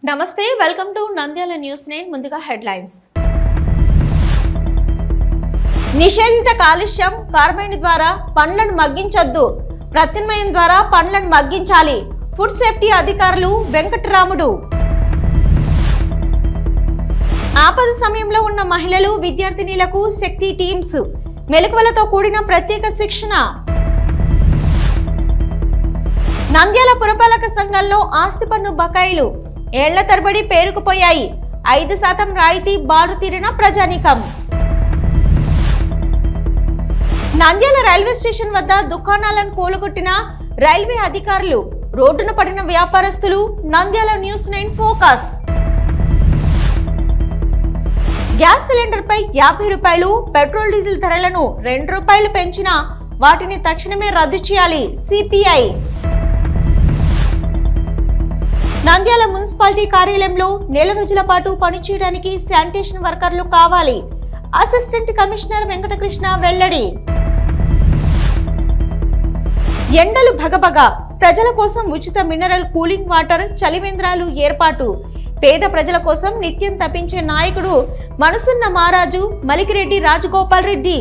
నమస్తే welcome to Nandyal news 9 ముందుగా headlines నిషేధిత కాలుష్యం కార్బైడ్ ద్వారా పండ్లను మగ్గించొద్దు ప్రత్యామ్నాయం ద్వారా పండ్లను మగ్గించాలి ఫుడ్ సేఫ్టీ అధికారులు వెంకటరాముడు ఆపద సమయంలో ఉన్న మహిళలు విద్యార్థినులకు శక్తి టీమ్స్ మెలకువలతో కూడిన ప్రత్యేక శిక్షణ నంద్యాల పురపాలక సంఘంలో ఆస్తి పన్ను బకాయిలు ఏళ్ల తరబడి పేరుకుపోయాయి 5% రాయితీ బారు తీరిన ప్రజానీకం నంద్యాల రైల్వే స్టేషన్ వద్ద దుకాణాలను కూలగొట్టిన రైల్వే అధికారులు రోడ్డున పడిన వ్యాపారస్తులు Nandyal news 9 focus gas cylinder పై 50 రూపాయలు పెట్రోల్ డీజిల్ ధరలను 2 రూపాయలు పెంచినా వాటిని తక్షణమే రద్దు చేయాలి సిపిఐ నంద్యాల మున్సిపాలిటీ కార్యాలయంలో నెల రోజుల పాటు పనిచేయడానికి శానిటేషన్ వర్కర్లు కావాలి అసిస్టెంట్ కమిషనర్ వెంకటకృష్ణ వెల్లడి ఎండలు భగభగ ప్రజల కోసం ఉచిత మినరల్ కూలింగ్ వాటర్ చలివేంద్రాలు ఏర్పాటు పేద ప్రజల కోసం నిత్యం తప్పించే నాయకుడు మనసున్న మహారాజు మలికిరెడ్డి రాజగోపాల్ రెడ్డి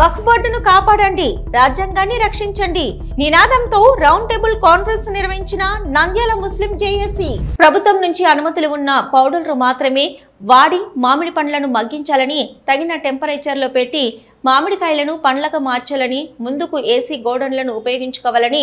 వక్ఫ్ బోర్డును కాపాడండి రాజ్యాంగాన్ని రక్షించండి నినాదంతో రౌండ్ టేబుల్ కాన్ఫరెన్స్ నిర్వహించిన నంద్యాల ముస్లిం జేఏసీ ప్రభుత్వం నుంచి అనుమతులు ఉన్న పౌడర్లు మాత్రమే వాడి మామిడి పండ్లను మగ్గించాలని తగిన టెంపరేచర్లో పెట్టి మామిడికాయలను పండ్లకు మార్చాలని ముందుకు ఏసీ గోడౌన్లను ఉపయోగించుకోవాలని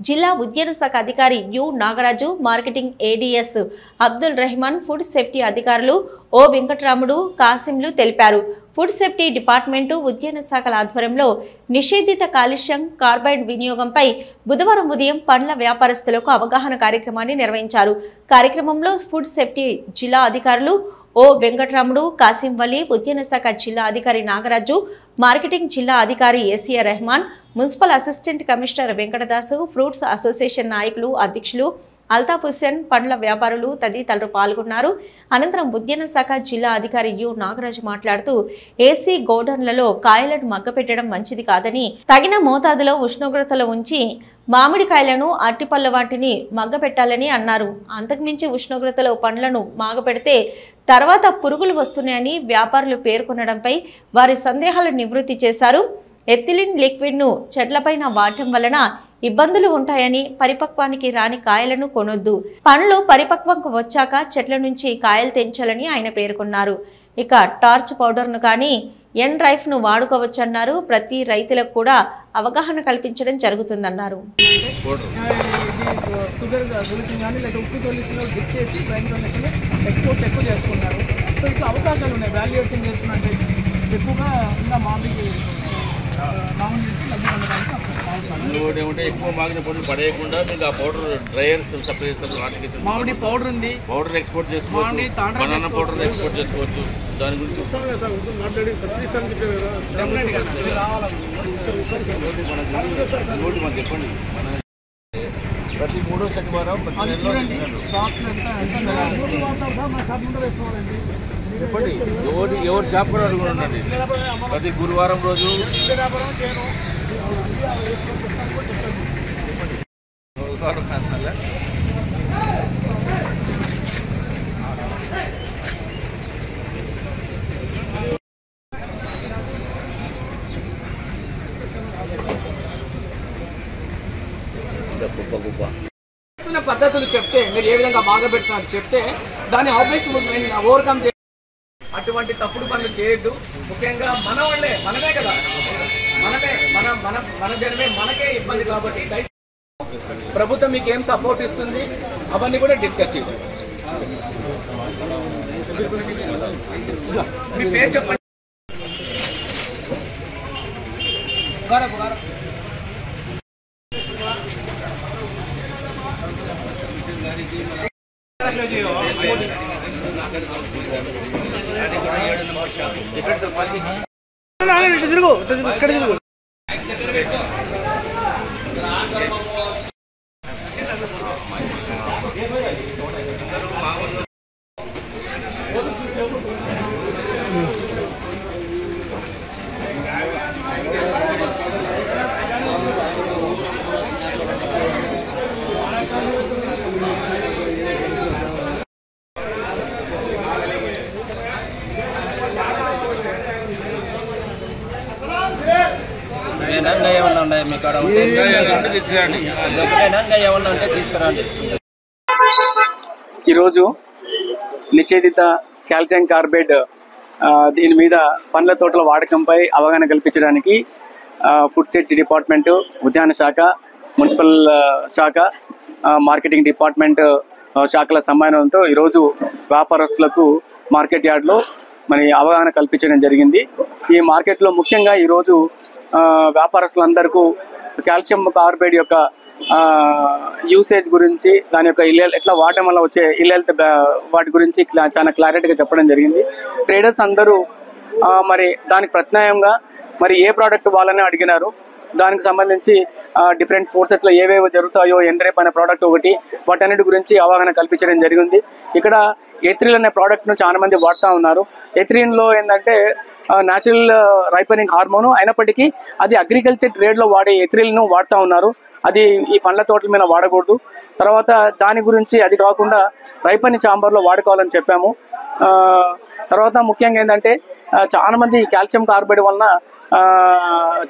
జిల్లా ఉద్యాన శాఖ అధికారి U Nagaraju marketing ADS Abdul Rehman food safety అధికారులు ఓ వెంకటరాముడు కాసింలు తెలిపారు ఫుడ్ సేఫ్టీ డిపార్ట్మెంటు ఉద్యాన శాఖల ఆధ్వర్యంలో నిషేధిత కాలుష్యం కార్బైడ్ వినియోగంపై బుధవారం ఉదయం పండ్ల వ్యాపారస్తులకు అవగాహన కార్యక్రమాన్ని నిర్వహించారు కార్యక్రమంలో ఫుడ్ సేఫ్టీ జిల్లా అధికారులు ఓ వెంకటరాముడు కాసిం వలి ఉద్యాన శాఖ జిల్లా అధికారి నాగరాజు మార్కెటింగ్ జిల్లా అధికారి ACR Rehman municipal assistant commissioner Venkatadasu fruits association నాయకులు అధ్యక్షులు అల్తాఫ్ హుస్సేన్ పండ్ల వ్యాపారులు తదితరులు పాల్గొన్నారు అనంతరం ఉద్యాన శాఖ జిల్లా అధికారి యు నాగరాజు మాట్లాడుతూ ఏసీ గోడౌన్లలో కాయలను మగ్గపెట్టడం మంచిది కాదని తగిన మోతాదులో ఉష్ణోగ్రతలో ఉంచి మామిడికాయలను అట్టిపళ్ళ వాటిని మగ్గపెట్టాలని అన్నారు అంతకుమించి ఉష్ణోగ్రతలో పండ్లను మాగపెడితే తర్వాత పురుగులు వస్తున్నాయని వ్యాపారులు పేర్కొనడంపై వారి సందేహాలు నివృత్తి చేశారు ఎథిలిన్ లిక్విడ్ ను చెట్లపైన వాడటం వలన ఇబ్బందులు ఉంటాయని పరిపక్వానికి రాని కాయలను కొనొద్దు పండ్లు పరిపక్వంకు వచ్చాక చెట్ల నుంచి కాయలు తెంచాలని ఆయన పేర్కొన్నారు ఇక టార్చ్ పౌడర్ ను కానీ ఎన్ రైఫ్ ను వాడుకోవచ్చన్నారు ప్రతి రైతులకు కూడా అవగాహన కల్పించడం జరుగుతుందన్నారు ఎక్కువ మాగిన పొడులు పడేయకుండా మీకు ఆ పౌడర్ డ్రైయర్స్ సప్లై చేస్తారు వాటికి మామిడి పౌడర్ ఉంది పౌడర్ ఎక్స్పోర్ట్ చేసుకోవచ్చు బనానా పౌడర్ ఎక్స్పోర్ట్ చేసుకోవచ్చు దాని గురించి మనకు చెప్పండి ప్రతి 3వ శనివారం చెప్పండి ఎవరి షాప్ కూడా అడుగుతుందండి ప్రతి గురువారం రోజు పద్ధతులు చెప్తే మీరు ఏ విధంగా బాగా పెడుతున్నారు చెప్తే దాన్ని ఆబ్వియస్ ఓవర్కమ్ చే అటువంటి తప్పుడు పనులు చేయొద్దు ముఖ్యంగా మన వాళ్ళే మనమే కదా మన జనమే మనకే ఇబ్బంది కాబట్టి ప్రభుత్వం మీకు ఏం సపోర్ట్ ఇస్తుంది అవన్నీ కూడా డిస్కస్ చేయాలి మీ పేరు చెప్పండి ఇక్కడ తిరుగు ఈరోజు నిషేధిత కాల్షియం కార్బైడ్ దీని మీద పండ్ల తోటల వాడకంపై అవగాహన కల్పించడానికి ఫుడ్ సేఫ్టీ డిపార్ట్మెంట్, ఉద్యాన శాఖ, మున్సిపల్ శాఖ, మార్కెటింగ్ డిపార్ట్మెంట్ శాఖల సమ్మేళనంతో ఈరోజు వ్యాపారస్తులకు మార్కెట్ యార్డ్లో మరి అవగాహన కల్పించడం జరిగింది. ఈ మార్కెట్లో ముఖ్యంగా ఈరోజు వ్యాపారస్తులందరికీ కాల్షియం కార్బైడ్ యొక్క యూసేజ్ గురించి, దాని యొక్క ఎట్లా వాడటం వల్ల వచ్చే హెల్త్ వాటి గురించి చాలా క్లారిటీగా చెప్పడం జరిగింది. ట్రేడర్స్ అందరూ మరి దానికి ప్రత్యామ్నాయంగా మరి ఏ ప్రోడక్ట్ వాళ్ళని అడిగినారు, దానికి సంబంధించి డిఫరెంట్ సోర్సెస్లో ఏవేవో జరుగుతాయో ఎన్రేప్ అనే ప్రోడక్ట్ ఒకటి, వాటన్నిటి గురించి అవగాహన కల్పించడం జరిగింది. ఇక్కడ ఎథ్రిల్ అనే ప్రోడక్ట్ను చాలా మంది వాడుతూ ఉన్నారు. ఎథ్రిన్లో ఏంటంటే న్యాచురల్ రైపనింగ్ హార్మోను, అయినప్పటికీ అది అగ్రికల్చర్ ట్రేడ్లో వాడే ఎథ్రిల్ను వాడుతూ ఉన్నారు. అది ఈ పండ్ల తోటల మీద వాడకూడదు. తర్వాత దాని గురించి అది కాకుండా రైపని చాంబర్లో వాడుకోవాలని చెప్పాము. తర్వాత ముఖ్యంగా ఏంటంటే చాలా మంది కాల్షియం కార్బైడ్ వలన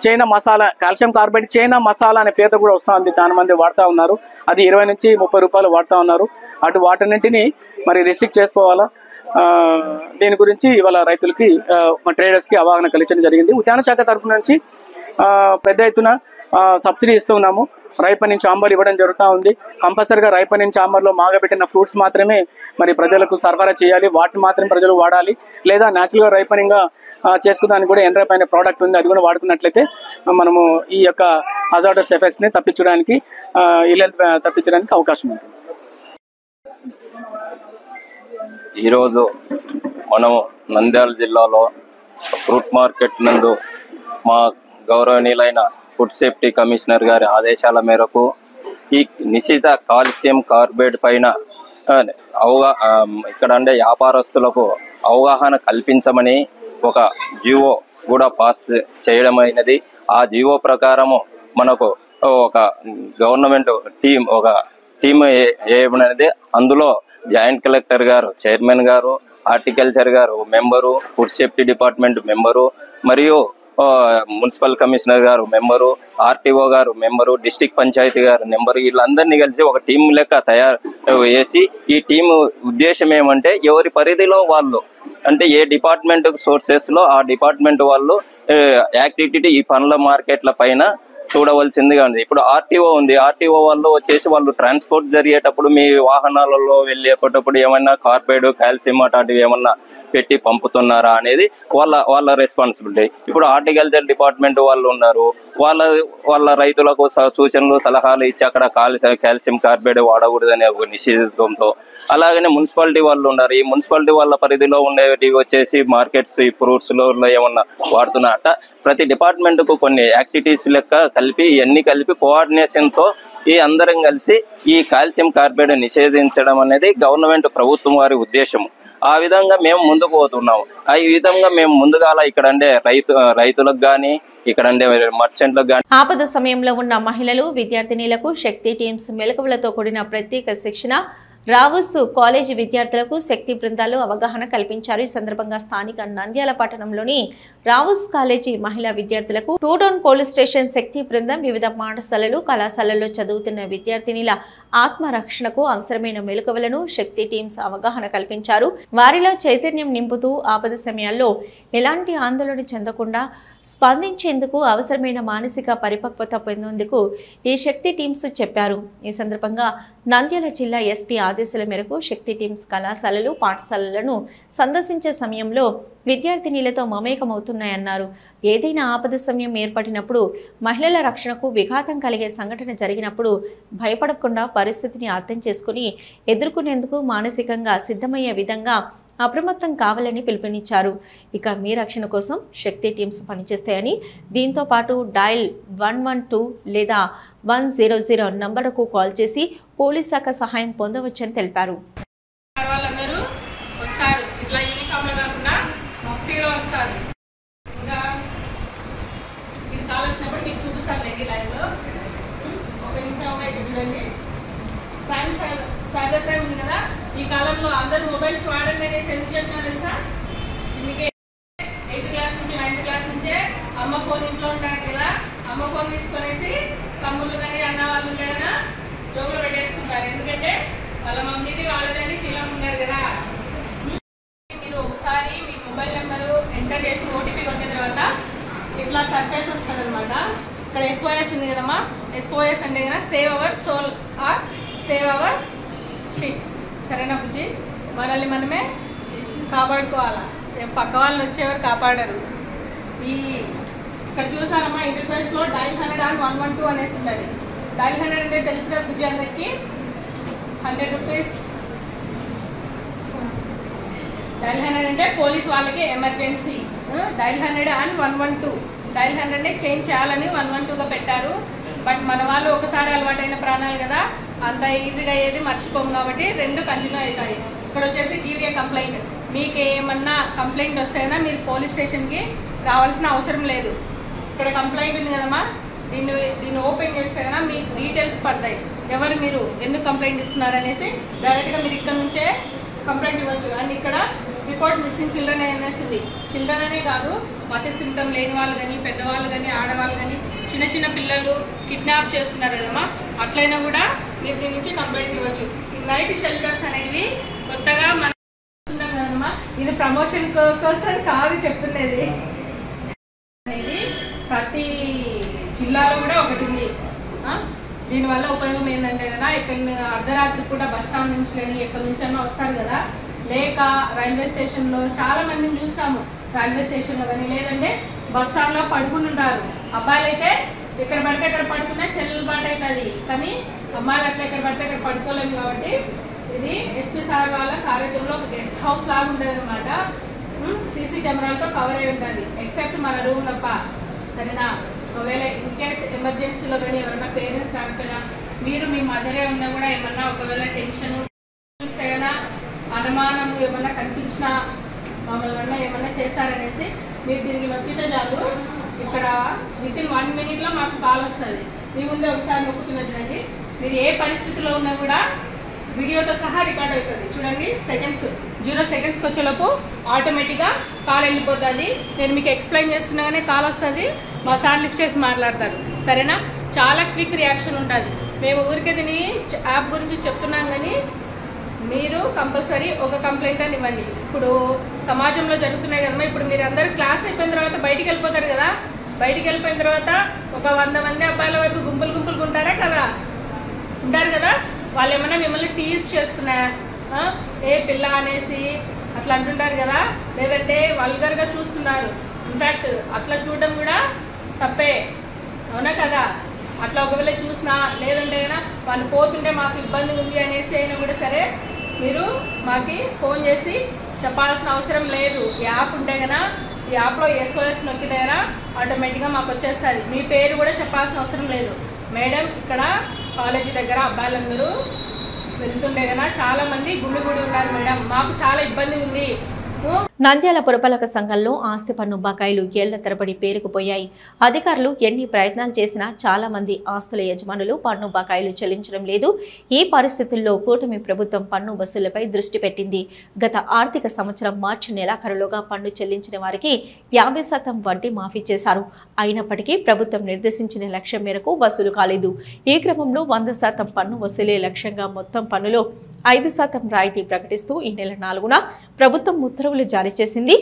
China masala, calcium carbide China masala అనే పేద కూడా వస్తుంది, చాలా మంది వాడుతూ ఉన్నారు. అది 20 నుంచి 30 రూపాయలు వాడుతూ ఉన్నారు. అటు వాటన్నింటినీ మరి రిస్ట్రిక్ట్ చేసుకోవాలా. దీని గురించి ఇవాళ రైతులకి ట్రేడర్స్కి అవగాహన కలిగించడం జరిగింది. ఉద్యాన శాఖ తరఫు నుంచి పెద్ద ఎత్తున సబ్సిడీ ఇస్తున్నాము. రైపనింగ్ చాంబర్ ఇవ్వడం జరుగుతూ ఉంది. కంపల్సరీగా రైపనింగ్ చాంబర్లో మాగబెట్టిన ఫ్రూట్స్ మాత్రమే మరి ప్రజలకు సరఫరా చేయాలి, వాటిని మాత్రమే ప్రజలు వాడాలి. లేదా న్యాచురల్గా రైపనింగ్గా చేసుకోవడానికి కూడా ఎన్రేప్ అనే ప్రోడక్ట్ ఉంది, అది కూడా వాడుకున్నట్లయితే మనము ఈ యొక్క హజార్డస్ ఎఫెక్ట్స్ని తప్పించడానికి తప్పించడానికి అవకాశం ఉంటుంది. ఈరోజు మనము నంద్యాల జిల్లాలో ఫ్రూట్ మార్కెట్ నందు మా గౌరవనీయులైన ఫుడ్ సేఫ్టీ కమిషనర్ గారి ఆదేశాల మేరకు ఈ నిషిద్ధ కాల్షియం కార్బైడ్ పైన ఇక్కడ అంటే వ్యాపారస్తులకు అవగాహన కల్పించమని ఒక జీవో కూడా పాస్ చేయడం అయినది. ఆ జీవో ప్రకారము మనకు ఒక గవర్నమెంట్ టీం వేయబడినది. అందులో జాయింట్ కలెక్టర్ గారు, చైర్మన్ గారు, హార్టికల్చర్ గారు member, food safety department member, మరియు మున్సిపల్ కమిషనర్ గారు మెంబరు, ఆర్టీఓ గారు మెంబరు, డిస్ట్రిక్ట్ పంచాయతీ గారు మెంబరు, వీళ్ళందరినీ కలిసి ఒక టీం లెక్క తయారు చేసి, ఈ టీం ఉద్దేశం ఏమంటే ఎవరి పరిధిలో వాళ్ళు అంటే ఏ డిపార్ట్మెంట్ సోర్సెస్ లో ఆ డిపార్ట్మెంట్ వాళ్ళు యాక్టివిటీ ఈ పండ్ల మార్కెట్ల పైన చూడవలసిందిగా ఉంది. ఇప్పుడు ఆర్టీఓ ఉంది, ఆర్టీఓ వాళ్ళు వచ్చేసి వాళ్ళు ట్రాన్స్పోర్ట్ జరిగేటప్పుడు మీ వాహనాలలో వెళ్ళేటప్పుడు ఏమన్నా కార్బైడ్, కాల్షియం అట్లాంటివి ఏమన్నా పెట్టి పంపుతున్నారా అనేది వాళ్ళ రెస్పాన్సిబిలిటీ. ఇప్పుడు హార్టికల్చర్ డిపార్ట్మెంట్ వాళ్ళు ఉన్నారు, వాళ్ళ రైతులకు సూచనలు సలహాలు ఇచ్చి అక్కడ కాల్షియం కార్బైడ్ వాడకూడదనే ఒక నిషేధంతో, అలాగనే మున్సిపాలిటీ వాళ్ళు ఉన్నారు. ఈ మున్సిపాలిటీ వాళ్ళ పరిధిలో ఉండేవి వచ్చేసి మార్కెట్స్, ఈ ఫ్రూట్స్ లో ఏమన్నా వాడుతున్నారట. ప్రతి డిపార్ట్మెంట్ కు కొన్ని యాక్టివిటీస్ లెక్క కలిపి ఇవన్నీ కలిపి కోఆర్డినేషన్ తో ఈ అందరం కలిసి ఈ కాల్షియం కార్బైడ్ నిషేధించడం అనేది గవర్నమెంట్ ప్రభుత్వం వారి ఉద్దేశం. ఆ విధంగా మేము ముందుకు పోతున్నాము. ఈ విధంగా మేము ముందుగా ఇక్కడ అంటే రైతులకు గానీ ఇక్కడ అంటే మర్చెంట్లకు గానీ ఆపద సమయంలో ఉన్న మహిళలు, విద్యార్థినీలకు శక్తి టీమ్స్ మెలకువలతో కూడిన ప్రత్యేక శిక్షణ, రావుస్ కాలేజీ విద్యార్థులకు శక్తి బృందాలు అవగాహన కల్పించారు. ఈ సందర్భంగా స్థానిక నంద్యాల పట్టణంలోని రావుస్ కాలేజీ మహిళా విద్యార్థులకు 2 టౌన్ పోలీస్ స్టేషన్ శక్తి బృందం వివిధ పాఠశాలలు, కళాశాలల్లో చదువుతున్న విద్యార్థినీల ఆత్మరక్షణకు అవసరమైన మెలకువలను శక్తి టీమ్స్ అవగాహన కల్పించారు. వారిలో చైతన్యం నింపుతూ ఆపద సమయాల్లో ఎలాంటి ఆందోళన చెందకుండా స్పందించేందుకు అవసరమైన మానసిక పరిపక్వత పొందేందుకు ఈ శక్తి టీమ్స్ చెప్పారు. ఈ సందర్భంగా నంద్యాల జిల్లా ఎస్పీ ఆదేశాల మేరకు శక్తి టీమ్స్ కళాశాలలు, పాఠశాలలను సందర్శించే సమయంలో విద్యార్థినీలతో మమేకమవుతున్నాయన్నారు. ఏదైనా ఆపద సమయం ఏర్పడినప్పుడు మహిళల రక్షణకు విఘాతం కలిగే సంఘటన జరిగినప్పుడు భయపడకుండా పరిస్థితిని అర్థం చేసుకుని ఎదుర్కొనేందుకు మానసికంగా సిద్ధమయ్యే విధంగా అప్రమత్తం కావాలని పిలుపునిచ్చారు. ఇక మీ రక్షణ కోసం శక్తి టీమ్స్ పనిచేస్తాయని, దీంతో పాటు డయల్ 112 లేదా 100 నంబర్కు కాల్ చేసి పోలీస్ శాఖ సహాయం పొందవచ్చని తెలిపారు. సైబర్ క్రైమ్ ఉంది కదా, ఈ కాలంలో అందరూ మొబైల్స్ వాడండి అనేసి ఎందుకు చెప్తున్నారు తెలుసా? ఇందుకే 8th క్లాస్ నుంచి 9th క్లాస్ నుంచే అమ్మ ఫోన్ ఇంట్లో ఉంటాడు కదా, అమ్మ ఫోన్ తీసుకొనేసి ఇక్కడ SOS ఉంది కదమ్మా, SOS అంటే కదా save our soul or save our sheet. సరేనా బుజ్జి? మనల్ని మనమే కాపాడుకోవాలా, పక్క వాళ్ళు వచ్చేవారు కాపాడరు. ఇక్కడ చూసారమ్మా ఇంటర్ఫేస్లో డైల్ 100 and 112 అనేసి ఉంటుంది. డైల్ 100 అంటే తెలుసు కదా బుజ్జి అందరికి, 100 రూపీస్. డైల్ 100 అంటే పోలీస్ వాళ్ళకి ఎమర్జెన్సీ. Dial 100 and 112. డైల్ 100నే చేంజ్ చేయాలని 112గా పెట్టారు. బట్ మన వాళ్ళు ఒకసారి అలవాటైన ప్రాణాలు కదా, అంత ఈజీగా అయ్యేది మర్చిపోము కాబట్టి 2 కంటిన్యూ అవుతాయి. ఇక్కడ వచ్చేసి గివ్ ఏ కంప్లైంట్. మీకు ఏమన్నా కంప్లైంట్ వస్తేనా మీరు పోలీస్ స్టేషన్కి రావాల్సిన అవసరం లేదు. ఇక్కడ కంప్లైంట్ ఉంది కదమ్మా, దీన్ని ఓపెన్ చేస్తే కదా మీ డీటెయిల్స్ పడతాయి. ఎవరు మీరు, ఎందుకు కంప్లైంట్ ఇస్తున్నారు అనేసి డైరెక్ట్గా మీరు ఇక్కడ నుంచే కంప్లైంట్ ఇవ్వచ్చు. అండ్ ఇక్కడ రిపోర్ట్ మిస్సింగ్ చిల్డ్రన్ అనేసి ఉంది. చిల్డ్రన్ అనే కాదు, మతి సిమ్టమ్ లేని వాళ్ళు కానీ, పెద్దవాళ్ళు కానీ, ఆడవాళ్ళు కానీ, చిన్న చిన్న పిల్లలు కిడ్నాప్ చేస్తున్నారు కదమ్మా, అట్లయినా కూడా మీరు దీని నుంచి కంప్లైంట్ ఇవ్వచ్చు. ఈ నైట్ షెల్టర్స్ అనేవి కొత్తగా మనం చూస్తున్నాం కదమ్మా, ఇది ప్రమోషన్ కోసం కాదు చెప్తున్నది. అనేది ప్రతి జిల్లాలో కూడా ఒకటి ఉంది. దీనివల్ల ఉపయోగం ఏంటంటే కదా, ఇక్కడ అర్ధరాత్రి కూడా బస్ స్టాండ్ నుంచి కానీ ఎక్కడి నుంచి అన్నా వస్తారు కదా, లేక రైల్వే స్టేషన్లో చాలా మందిని చూస్తాము. రైల్వే స్టేషన్లో కానీ లేదంటే బస్ స్టాండ్లో పడుకుని ఉంటారు. అబ్బాయిలు అయితే ఎక్కడ పడితే అక్కడ పడుకున్నా చెల్లుబాటు అవుతుంది, కానీ అమ్మాయిలు అట్లా ఎక్కడ పడితే అక్కడ పడుకోలేము. కాబట్టి ఇది SP సార్ వాళ్ళ సారథ్యంలో ఒక గెస్ట్ హౌస్ లాగా ఉంటుంది అనమాట. CC కెమెరాలతో కవర్ అయి ఉంటుంది, ఎక్సెప్ట్ మన రూమ్ తప్ప. సరేనా? ఒకవేళ ఇన్ కేస్ ఎమర్జెన్సీలో కానీ ఎవరైనా పేరెంట్స్ కాకపోయినా, మీరు మీ మదరే ఉన్నా కూడా ఏమన్నా ఒకవేళ టెన్షన్ చూస్తేనా, అనుమానము ఏమన్నా కనిపించినా, మమ్మల్ని ఏమన్నా చేశారనేసి మీరు తిరిగి నొక్కితే చాలు, ఇక్కడ వితిన్ 1 minute మాకు కాల్ వస్తుంది. మీ ముందే ఒకసారి నొక్కుతున్నది. మీరు ఏ పరిస్థితిలో ఉన్నా కూడా వీడియోతో సహా రికార్డ్ అవుతుంది. చూడండి, 0 seconds వచ్చేలోపు ఆటోమేటిక్గా కాల్ వెళ్ళిపోతుంది. నేను మీకు ఎక్స్ప్లెయిన్ చేస్తున్నాగానే కాల్ వస్తుంది, మా సార్ లిఫ్ట్ చేసి మాట్లాడతారు. సరేనా? చాలా క్విక్ రియాక్షన్ ఉంటుంది. మేము ఊరికే దీని యాప్ గురించి చెప్తున్నాం, కానీ మీరు కంపల్సరీ ఒక కంప్లైంట్ అని ఇవ్వండి. ఇప్పుడు సమాజంలో జరుగుతున్నాయి కదమ్మా, ఇప్పుడు మీరు అందరూ క్లాస్ అయిపోయిన తర్వాత బయటికి వెళ్ళిపోతారు కదా, బయటికి వెళ్ళిపోయిన తర్వాత ఒక 100 మంది అబ్బాయిల వైపు గుంపులు ఉంటారా కదా, ఉంటారు కదా, వాళ్ళు ఏమన్నా మిమ్మల్ని టీజ్ చేస్తున్నారా, ఏ పిల్ల అనేసి అట్లా అంటుంటారు కదా, లేదంటే వల్గర్గా చూస్తున్నారు. ఇన్ఫ్యాక్ట్ అట్లా చూడడం కూడా తప్పే, అవునా కదా? అట్లా ఒకవేళ చూసినా లేదంటే అయినా వాళ్ళు పోతుంటే మాకు ఇబ్బంది ఉంది అనేసి అయినా కూడా సరే, మీరు మాకు ఫోన్ చేసి చెప్పాల్సిన అవసరం లేదు. ఈ యాప్ ఉంటే కదా, ఈ యాప్లో SOS నొక్కితే కదా ఆటోమేటిక్గా మాకు వచ్చేస్తుంది. మీ పేరు కూడా చెప్పాల్సిన అవసరం లేదు. మేడం, ఇక్కడ కాలేజీ దగ్గర అబ్బాయిలందరూ వెళ్తుండే కదా, చాలా మంది గుడి ఉన్నారు మేడం, మాకు చాలా ఇబ్బంది ఉంది. నంద్యాల పురపాలక సంఘంలో ఆస్తి పన్ను బకాయిలు ఏళ్ల తరబడి పేరుకుపోయాయి. అధికారులు ఎన్ని ప్రయత్నాలు చేసినా చాలా మంది ఆస్తుల యజమానులు పన్ను బకాయిలు చెల్లించడం లేదు. ఈ పరిస్థితుల్లో కూటమి ప్రభుత్వం పన్ను వసూళ్లపై దృష్టి పెట్టింది. గత ఆర్థిక సంవత్సరం మార్చి నెలాఖరులోగా పన్ను చెల్లించిన వారికి 50% వడ్డీ మాఫీ చేశారు. అయినప్పటికీ ప్రభుత్వం నిర్దేశించిన లక్ష్యం మేరకు వసూలు కాలేదు. ఈ క్రమంలో 100% పన్ను వసూలే లక్ష్యంగా మొత్తం పన్నులో 5% రాయితీ ప్రకటిస్తూ ఈ నెల 4న ప్రభుత్వం ఉత్తర్వులు జారీ చేసింది.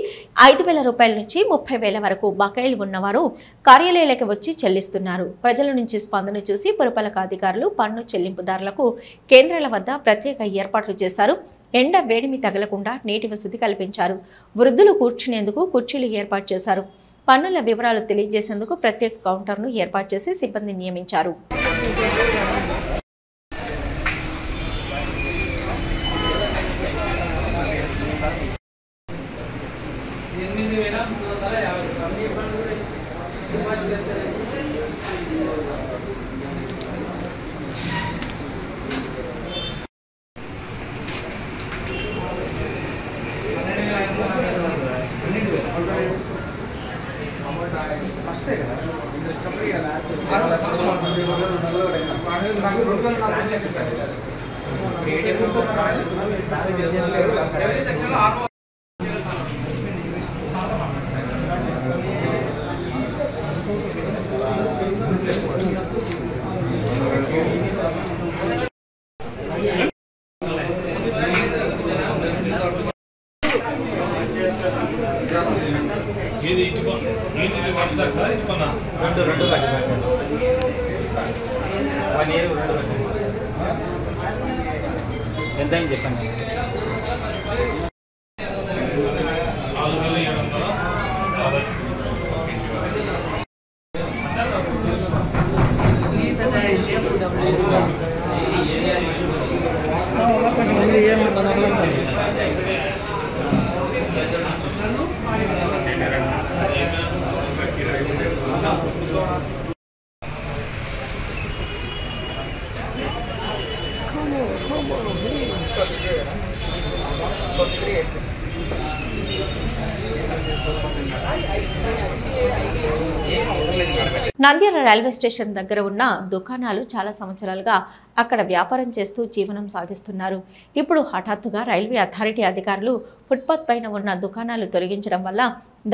5,000 రూపాయల నుంచి 30,000 వరకు బకాయిలు ఉన్నవారు కార్యాలయాలకు వచ్చి చెల్లిస్తున్నారు. ప్రజల నుంచి స్పందన చూసి పురపాలక అధికారులు పన్ను చెల్లింపుదారులకు కేంద్రాల వద్ద ప్రత్యేక ఏర్పాట్లు చేశారు. ఎండ వేడిమి తగలకుండా నీటి వసతి కల్పించారు. వృద్ధులు కూర్చునేందుకు కుర్చీలు ఏర్పాటు చేశారు. పన్నుల వివరాలు తెలియజేసేందుకు ప్రత్యేక కౌంటర్ను ఏర్పాటు చేసి సిబ్బందిని నియమించారు. ఇది ఇటు సార్ ఇటు కొన్నా 2 2 ఎంత అని చెప్పండి. నంద్యాల రైల్వే స్టేషన్ దగ్గర ఉన్న దుకాణాలు చాలా సంవత్సరాలుగా అక్కడ వ్యాపారం చేస్తూ జీవనం సాగిస్తున్నారు. ఇప్పుడు హఠాత్తుగా రైల్వే అథారిటీ అధికారులు ఫుట్పాత్ పైన ఉన్న దుకాణాలు తొలగించడం వల్ల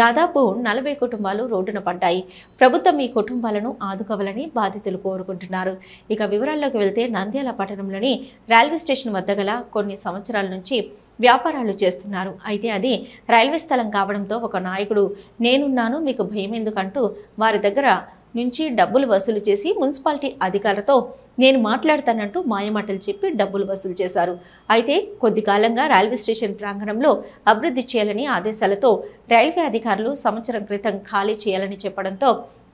దాదాపు 40 కుటుంబాలు రోడ్డున పడ్డాయి. ప్రభుత్వం ఈ కుటుంబాలను ఆదుకోవాలని బాధితులు కోరుకుంటున్నారు. ఇక వివరాల్లోకి వెళ్తే నంద్యాల పట్టణంలోని రైల్వే స్టేషన్ వద్ద గల కొన్ని సంవత్సరాల నుంచి వ్యాపారాలు చేస్తున్నారు. అయితే అది రైల్వే స్థలం కావడంతో ఒక నాయకుడు నేనున్నాను మీకు భయం ఎందుకంటూ వారి దగ్గర నుంచి డబ్బులు వసూలు చేసి మున్సిపాలిటీ అధికారులతో నేను మాట్లాడతానంటూ మాయమాటలు చెప్పి డబ్బులు వసూలు చేశారు. అయితే కొద్ది కాలంగా రైల్వే స్టేషన్ ప్రాంగణంలో అభివృద్ధి చేయాలని ఆదేశాలతో రైల్వే అధికారులు సంవత్సరం క్రితం ఖాళీ చేయాలని చెప్పడంతో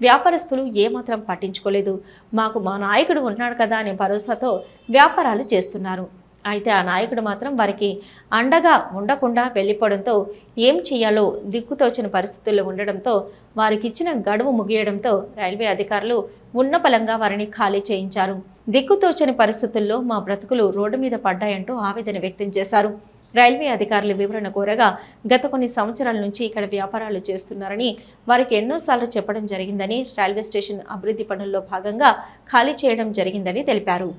వ్యాపారస్తులు ఏమాత్రం పట్టించుకోలేదు. మాకు మా నాయకుడు ఉన్నాడు కదా అనే భరోసాతో వ్యాపారాలు చేస్తున్నారు. అయితే ఆ నాయకుడు మాత్రం వారికి అండగా ఉండకుండా వెళ్ళిపోవడంతో ఏం చేయాలో దిక్కుతోచని పరిస్థితుల్లో ఉండడంతో వారికి ఇచ్చిన గడువు ముగియడంతో రైల్వే అధికారులు ఉన్నపలంగా వారిని ఖాళీ చేయించారు. దిక్కుతోచని పరిస్థితుల్లో మా బ్రతుకులు రోడ్డు మీద పడ్డాయంటూ ఆవేదన వ్యక్తం చేశారు. రైల్వే అధికారులు వివరణ కోరగా గత కొన్ని సంవత్సరాల నుంచి ఇక్కడ వ్యాపారాలు చేస్తున్నారని వారికి ఎన్నోసార్లు చెప్పడం జరిగిందని రైల్వే స్టేషన్ అభివృద్ధి పనుల్లో భాగంగా ఖాళీ చేయడం జరిగిందని తెలిపారు.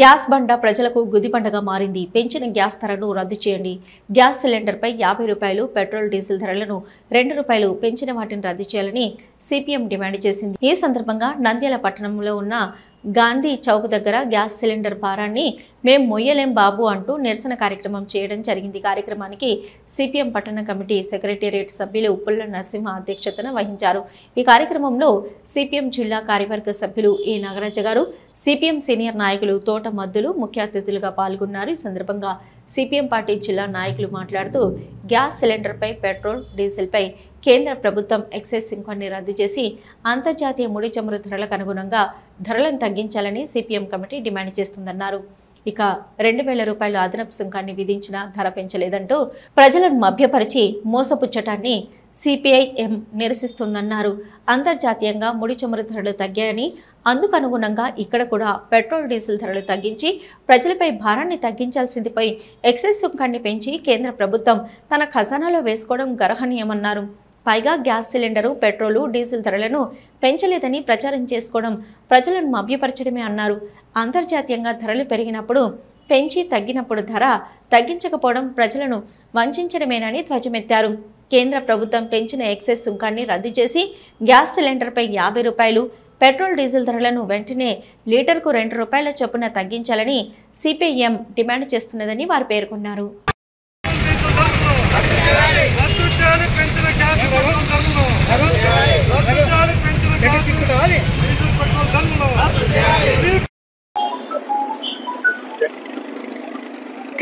గ్యాస్ బండ ప్రజలకు గుదిబండగా మారింది. పెంచిన గ్యాస్ ధరను రద్దు చేయండి. గ్యాస్ సిలిండర్పై 50 రూపాయలు, పెట్రోల్ డీజిల్ ధరలను 2 రూపాయలు పెంచిన వాటిని రద్దు చేయాలని సిపిఎం డిమాండ్ చేసింది. ఈ సందర్భంగా నంద్యాల పట్టణంలో ఉన్న గాంధీ చౌక్ దగ్గర గ్యాస్ సిలిండర్ భారాన్ని మేం మొయ్యలేం బాబు అంటూ నిరసన కార్యక్రమం చేయడం జరిగింది. కార్యక్రమానికి సిపిఎం పట్టణ కమిటీ సెక్రటేరియట్ సభ్యులు పుల్ల నరసింహ అధ్యక్షతన వహించారు. ఈ కార్యక్రమంలో సిపిఎం జిల్లా కార్యవర్గ సభ్యులు ఏ నాగరాజ గారు, సిపిఎం సీనియర్ నాయకులు తోట మద్దులు ముఖ్య అతిథులుగా పాల్గొన్నారు. ఈ సందర్భంగా సిపిఎం పార్టీ జిల్లా నాయకులు మాట్లాడుతూ గ్యాస్ సిలిండర్పై, పెట్రోల్ డీజిల్పై కేంద్ర ప్రభుత్వం ఎక్సైజ్ సుంకాన్ని రద్దు చేసి అంతర్జాతీయ ముడి చమురు ధరలకు అనుగుణంగా ధరలను తగ్గించాలని సిపిఎం కమిటీ డిమాండ్ చేస్తుందన్నారు. ఇక 2000 రూపాయల అదనపు సుంకాన్ని విధించిన ధర పెంచలేదంటూ ప్రజలను మభ్యపరిచి మోసపుచ్చటాన్ని సిపిఐఎం నిరసిస్తుందన్నారు. అంతర్జాతీయంగా ముడి చమురు ధరలు తగ్గాయని, అందుకు అనుగుణంగా ఇక్కడ కూడా పెట్రోల్ డీజిల్ ధరలు తగ్గించి ప్రజలపై భారాన్ని తగ్గించాల్సిందిపై ఎక్సైజ్ సుంకాన్ని పెంచి కేంద్ర ప్రభుత్వం తన ఖజానాలో వేసుకోవడం గర్హనీయమన్నారు. పైగా గ్యాస్ సిలిండరు, పెట్రోలు, డీజిల్ ధరలను పెంచలేదని ప్రచారం చేసుకోవడం ప్రజలను మభ్యపరచడమే అన్నారు. అంతర్జాతీయంగా ధరలు పెరిగినప్పుడు పెంచి తగ్గినప్పుడు ధర తగ్గించకపోవడం ప్రజలను వంచడమేనని ధ్వజమెత్తారు. కేంద్ర ప్రభుత్వం పెంచిన ఎక్సైజ్ సుంకాన్ని రద్దు చేసి గ్యాస్ సిలిండర్పై 50 రూపాయలు, పెట్రోల్ డీజిల్ ధరలను వెంటనే లీటర్కు 2 రూపాయల చొప్పున తగ్గించాలని సిపిఐఎం డిమాండ్ చేస్తున్నదని వారు పేర్కొన్నారు.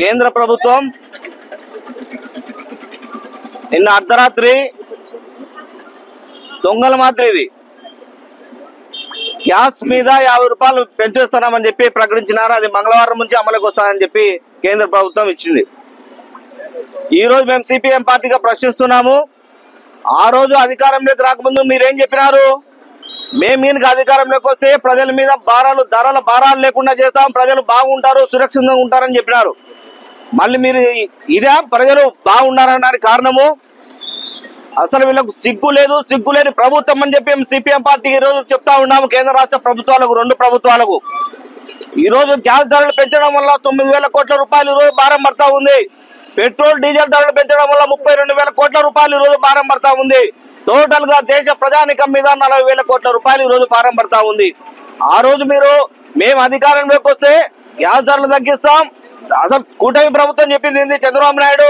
కేంద్ర ప్రభుత్వం నిన్న అర్ధరాత్రి దొంగల మాదిరి ఇది గ్యాస్ మీద 50 రూపాయలు పెంచేస్తున్నామని చెప్పి ప్రకటించినారు. అది మంగళవారం నుంచి అమలుకి వస్తామని చెప్పి కేంద్ర ప్రభుత్వం ఇచ్చింది. ఈ రోజు మేము సిపిఎం పార్టీగా ప్రశ్నిస్తున్నాము. ఆ రోజు అధికారంలోకి రాకముందు మీరేం చెప్పినారు? మేము మీనకి అధికారంలోకి వస్తే ప్రజల మీద ధరల భారాలు లేకుండా చేస్తాం, ప్రజలు బాగుంటారు, సురక్షితంగా ఉంటారని చెప్పినారు. మళ్ళీ మీరు ఇదే ప్రజలు బాగుండాలనడానికి కారణము అసలు వీళ్ళకు సిగ్గు లేని ప్రభుత్వం అని చెప్పి సిపిఎం పార్టీ ఈ రోజు చెప్తా ఉన్నాము. కేంద్ర రాష్ట్ర ప్రభుత్వాలకు, రెండు ప్రభుత్వాలకు ఈ రోజు గ్యాస్ ధరలు పెంచడం వల్ల 9,000 కోట్ల రూపాయలు ఈ రోజు భారం పడతా ఉంది. పెట్రోల్ డీజిల్ ధరలు పెంచడం వల్ల 32,000 కోట్ల రూపాయలు ఈ రోజు భారం పడతా ఉంది. టోటల్ గా దేశ ప్రజానికం మీద 40,000 కోట్ల రూపాయలు ఈ రోజు భారం పడతా ఉంది. ఆ రోజు మేము అధికారంలోకి వస్తే గ్యాస్ ధరలు తగ్గిస్తాం. అసలు కూటమి ప్రభుత్వం చెప్పింది ఏంది? చంద్రబాబు నాయుడు